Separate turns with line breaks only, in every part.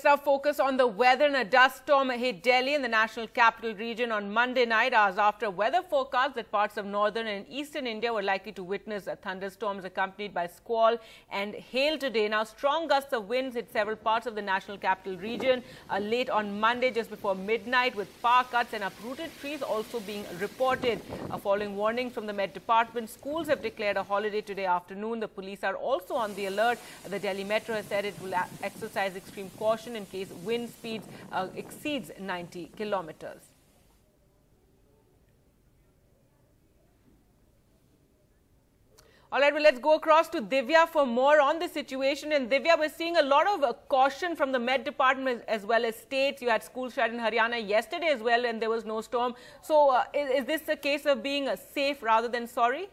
let's now focus on the weather. And a dust storm hit Delhi in the national capital region on Monday night, hours after weather forecast that parts of northern and eastern India were likely to witness thunderstorms accompanied by squall and hail today. Now, strong gusts of winds hit several parts of the national capital region late on Monday just before midnight, with power cuts and uprooted trees also being reported. Following warnings from the Met Department, schools have declared a holiday today afternoon. The police are also on the alert. The Delhi Metro has said it will exercise extreme caution in case wind speeds exceeds 90 kilometers. All right, well, let's go across to Divya for more on the situation. And Divya, we're seeing a lot of caution from the Met Department as well as states. You had schools shut in Haryana yesterday as well, and there was no storm. So is this a case of being safe rather than sorry?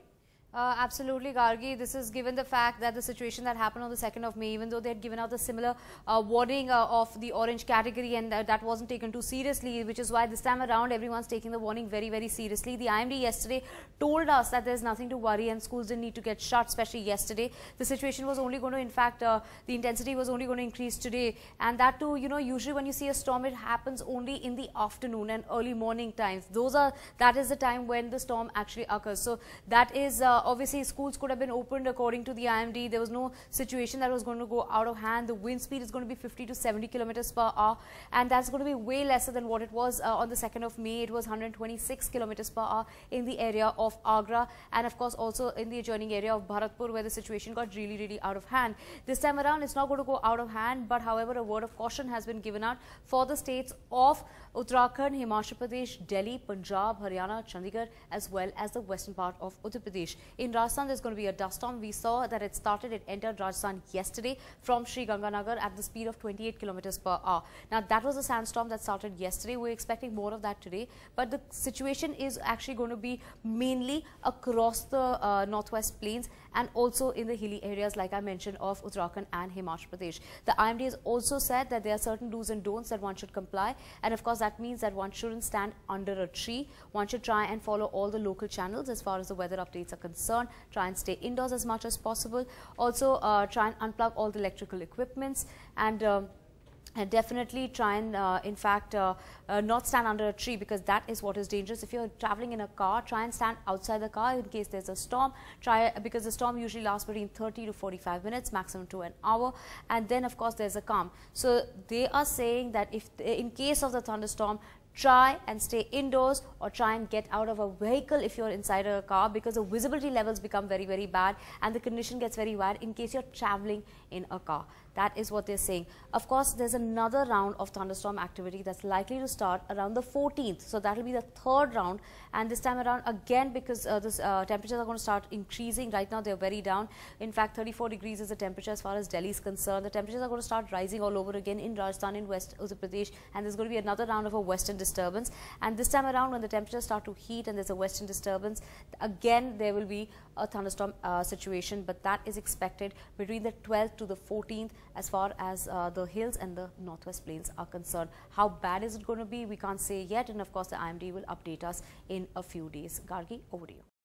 Absolutely, Gargi. This is given the fact that the situation that happened on the 2nd of May, even though they had given out the similar warning of the orange category, and that wasn't taken too seriously, which is why this time around everyone's taking the warning very, very seriously. The IMD yesterday told us that there's nothing to worry and schools didn't need to get shut, especially yesterday. The situation was only going to, in fact, the intensity was only going to increase today. And that too, you know, usually when you see a storm, it happens only in the afternoon and early morning times. That is the time when the storm actually occurs. So that is obviously, schools could have been opened according to the IMD. There was no situation that was going to go out of hand. The wind speed is going to be 50 to 70 kilometers per hour, and that's going to be way lesser than what it was on the 2nd of May. It was 126 kilometers per hour in the area of Agra, and of course also in the adjoining area of Bharatpur, where the situation got really, really out of hand. This time around, it's not going to go out of hand, but however, a word of caution has been given out for the states of Uttarakhand, Himachal Pradesh, Delhi, Punjab, Haryana, Chandigarh, as well as the western part of Uttar Pradesh. In Rajasthan, there's going to be a dust storm. We saw that it entered Rajasthan yesterday from Sri Ganganagar at the speed of 28 kilometers per hour. Now, that was a sandstorm that started yesterday. We're expecting more of that today, but the situation is actually going to be mainly across the northwest plains and also in the hilly areas, like I mentioned, of Uttarakhand and Himachal Pradesh. The IMD has also said that there are certain do's and don'ts that one should comply, and of course that means that one shouldn't stand under a tree. One should try and follow all the local channels as far as the weather updates are concerned. Try and stay indoors as much as possible. Also try and unplug all the electrical equipments, and definitely try and in fact not stand under a tree, because that is what is dangerous. If you're traveling in a car, try and stand outside the car in case there's a storm. Because the storm usually lasts between 30 to 45 minutes, maximum to an hour, and then of course there's a calm. So they are saying that if in case of the thunderstorm, try and stay indoors or try and get out of a vehicle if you're inside a car, because the visibility levels become very, very bad and the condition gets very bad in case you're traveling in a car. That is what they're saying. Of course, there's another round of thunderstorm activity that's likely to start around the 14th. So that will be the third round. And this time around, again, because temperatures are going to start increasing. Right now, they're very down. In fact, 34 degrees is the temperature as far as Delhi is concerned. The temperatures are going to start rising all over again in Rajasthan, in West Uttar Pradesh. And there's going to be another round of a western disturbance. And this time around, when the temperatures start to heat and there's a western disturbance, again, there will be a thunderstorm situation. But that is expected between the 12th to the 14th. As far as the hills and the northwest plains are concerned. How bad is it going to be? We can't say yet, and of course the IMD will update us in a few days. Gargi, over to you.